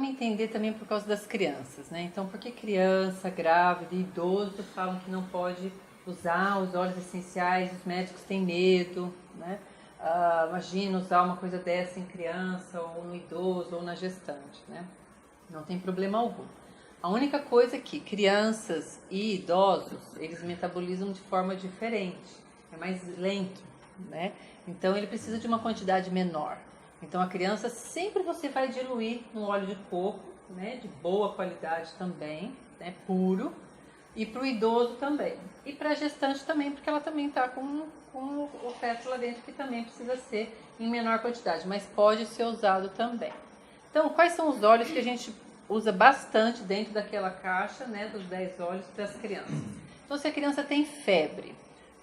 vamos entender também por causa das crianças, né? Então, por que criança, grávida e idoso falam que não pode usar os óleos essenciais, os médicos têm medo, né? Imagina usar uma coisa dessa em criança, ou no idoso, ou na gestante, né? Não tem problema algum. A única coisa é que crianças e idosos, eles metabolizam de forma diferente, é mais lento, né? Então ele precisa de uma quantidade menor. Então a criança sempre você vai diluir no óleo de coco, né? De boa qualidade também, né? Puro. E para o idoso também. E para a gestante também, porque ela também está com o feto lá dentro, que também precisa ser em menor quantidade, mas pode ser usado também. Então, quais são os óleos que a gente usa bastante dentro daquela caixa, né, dos 10 óleos para as crianças? Então, se a criança tem febre,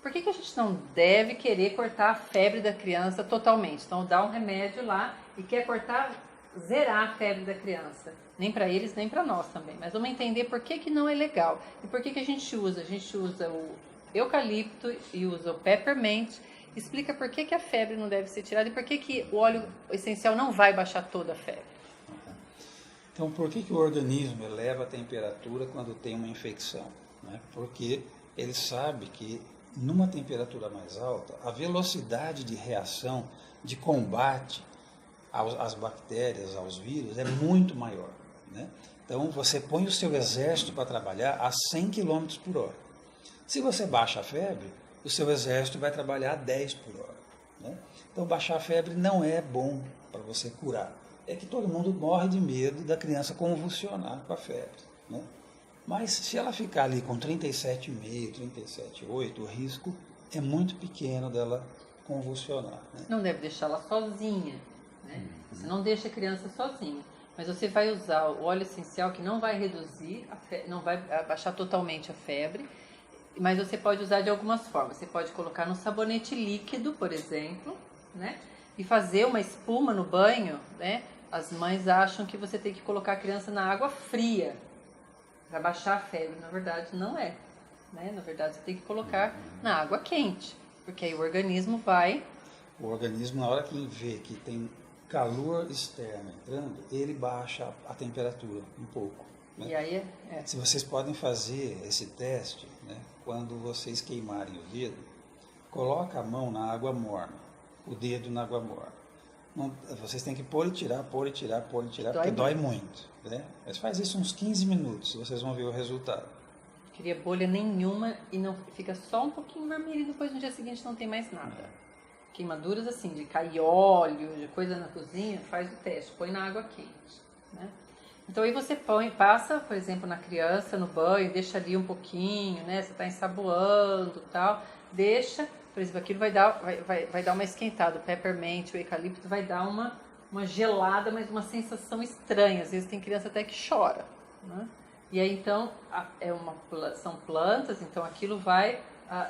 por que a gente não deve querer cortar a febre da criança totalmente? Então, dá um remédio lá e quer cortar, zerar a febre da criança. Nem para eles, nem para nós também. Mas vamos entender por que não é legal. E por que a gente usa? A gente usa o eucalipto e usa o peppermint. Explica por que a febre não deve ser tirada e por que o óleo essencial não vai baixar toda a febre. Então, por que o organismo eleva a temperatura quando tem uma infecção? Né? Porque ele sabe que numa temperatura mais alta, a velocidade de reação, de combate às bactérias, aos vírus, é muito maior. Né? Então, você põe o seu exército para trabalhar a 100 km por hora. Se você baixa a febre, o seu exército vai trabalhar a 10 por hora. Né? Então, baixar a febre não é bom para você curar. É que todo mundo morre de medo da criança convulsionar com a febre. Né? Mas se ela ficar ali com 37,5, 37,8, o risco é muito pequeno dela convulsionar. Né? Não deve deixá-la sozinha. Né? Você não deixa a criança sozinha. Mas você vai usar o óleo essencial que não vai reduzir, não vai abaixar totalmente a febre, mas você pode usar de algumas formas. Você pode colocar no sabonete líquido, por exemplo, né? E fazer uma espuma no banho, né? As mães acham que você tem que colocar a criança na água fria para baixar a febre. Na verdade, não é. Né? Na verdade, você tem que colocar na água quente, porque aí o organismo vai... O organismo, na hora que vê que tem calor externo entrando, ele baixa a temperatura um pouco. Né? E aí Se vocês podem fazer esse teste, né? Quando vocês queimarem o dedo, coloca a mão na água morna, o dedo na água morna. Não, vocês têm que pôr e tirar, porque dói muito. Né? Mas faz isso uns 15 minutos, vocês vão ver o resultado. Não cria bolha nenhuma e não fica só um pouquinho vermelho e depois no dia seguinte não tem mais nada. Queimaduras assim, de cair óleo, de coisa na cozinha, faz o teste, põe na água quente. Né? Então aí você passa, por exemplo, na criança, no banho, deixa ali um pouquinho, né? Você está ensaboando e tal, deixa, por exemplo, aquilo vai dar uma esquentada, o peppermint, o eucalipto vai dar uma gelada, mas uma sensação estranha, às vezes tem criança até que chora. Né? E aí então, são plantas, então aquilo vai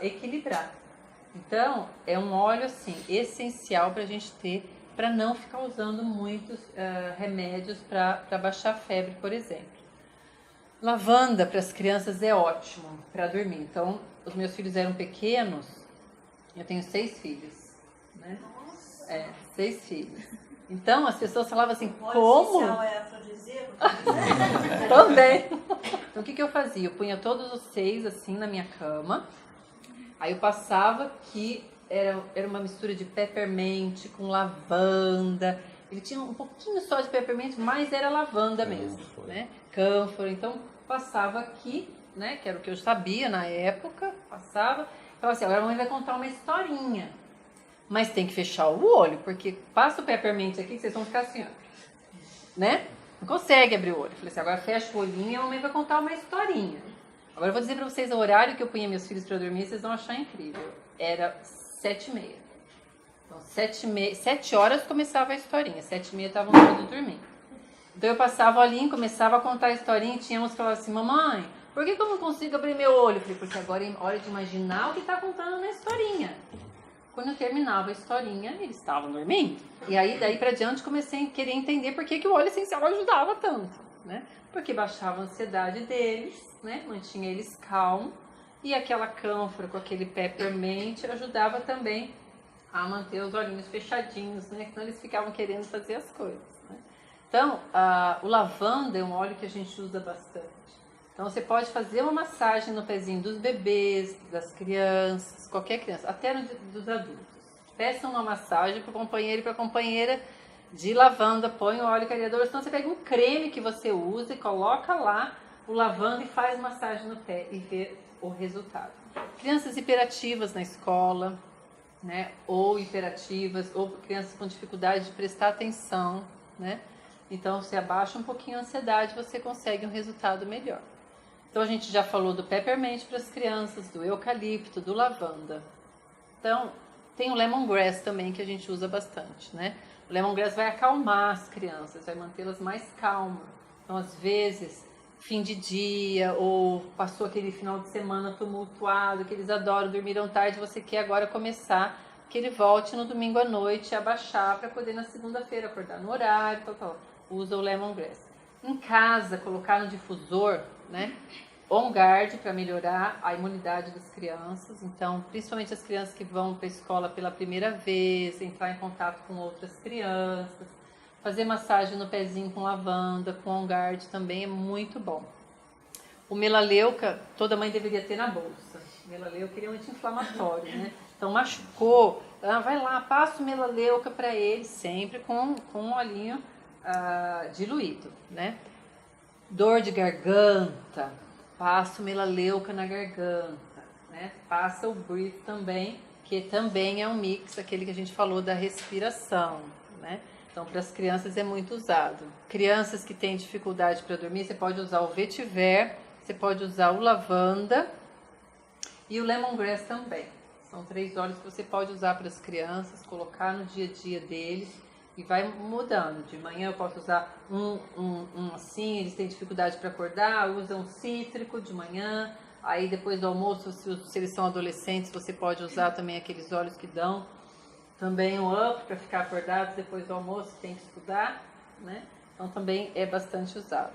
equilibrar. Então, é um óleo assim, essencial para a gente ter, para não ficar usando muitos remédios para baixar a febre, por exemplo. Lavanda para as crianças é ótimo para dormir. Então, os meus filhos eram pequenos, eu tenho 6 filhos. Né? 6 filhos. Então, as pessoas falavam assim, como? O é afrodisíaco? Também. Então, o que eu fazia? Eu punha todos os 6 assim na minha cama. Aí eu passava que era uma mistura de peppermint com lavanda. Ele tinha um pouquinho só de peppermint, mas era lavanda mesmo, né? Cânfora. Então passava aqui, né? Que era o que eu sabia na época. Passava. Falava assim, agora a mãe vai contar uma historinha. Mas tem que fechar o olho, porque passa o peppermint aqui que vocês vão ficar assim, ó, né? Não consegue abrir o olho. Eu falei assim, agora fecha o olhinho e a mãe vai contar uma historinha. Agora eu vou dizer pra vocês o horário que eu punha meus filhos pra dormir, vocês vão achar incrível. Era 7h30. Então, 7 horas começava a historinha, 7h30 estavam todos dormindo. Então eu passava ali, começava a contar a historinha e tinha uns que falavam assim, mamãe, por que eu não consigo abrir meu olho? Eu falei, porque agora é hora de imaginar o que está contando na historinha. Quando eu terminava a historinha, eles estavam dormindo. E aí, daí pra diante, comecei a querer entender por que o óleo essencial ajudava tanto, né? Porque baixava a ansiedade deles, né? Mantinha eles calmos. E aquela cânfora com aquele peppermint ajudava também a manter os olhinhos fechadinhos, né? Senão eles ficavam querendo fazer as coisas, né? Então, o lavanda é um óleo que a gente usa bastante. Então, você pode fazer uma massagem no pezinho dos bebês, das crianças, qualquer criança, até dos adultos. Peça uma massagem para o companheiro e para a companheira de lavanda, põe o óleo clareador. Então, você pega um creme que você usa e coloca lá o lavanda e faz massagem no pé e vê o resultado. Crianças hiperativas na escola, né, ou hiperativas, ou crianças com dificuldade de prestar atenção, né? Então, se abaixa um pouquinho a ansiedade, você consegue um resultado melhor. Então, a gente já falou do peppermint para as crianças, do eucalipto, do lavanda. Então, tem o lemongrass também, que a gente usa bastante, né? O lemongrass vai acalmar as crianças, vai mantê-las mais calmas. Então, às vezes, fim de dia, ou passou aquele final de semana tumultuado, que eles adoram, dormiram tarde, você quer agora começar, que ele volte no domingo à noite a baixar para poder na segunda-feira acordar no horário, tal. Usa o lemongrass. Em casa, colocar no difusor, né? On Guard para melhorar a imunidade das crianças. Então, principalmente as crianças que vão para a escola pela primeira vez, entrar em contato com outras crianças. Fazer massagem no pezinho com lavanda, com On Guard também é muito bom. O melaleuca, toda mãe deveria ter na bolsa. O melaleuca é um anti-inflamatório, né? Então, machucou, vai lá, passa o melaleuca para ele, sempre com um olhinho diluído, né? Dor de garganta, passa o melaleuca na garganta, né? Passa o Breathe também, que também é um mix, aquele que a gente falou da respiração, né? Então, para as crianças é muito usado. Crianças que têm dificuldade para dormir, você pode usar o vetiver, você pode usar o lavanda e o lemongrass também. São 3 óleos que você pode usar para as crianças, colocar no dia a dia deles e vai mudando. De manhã eu posso usar um assim, eles têm dificuldade para acordar, usa um cítrico de manhã. Aí depois do almoço, se eles são adolescentes, você pode usar também aqueles óleos que dão também um up para ficar acordados depois do almoço, tem que estudar, né? Então também é bastante usado.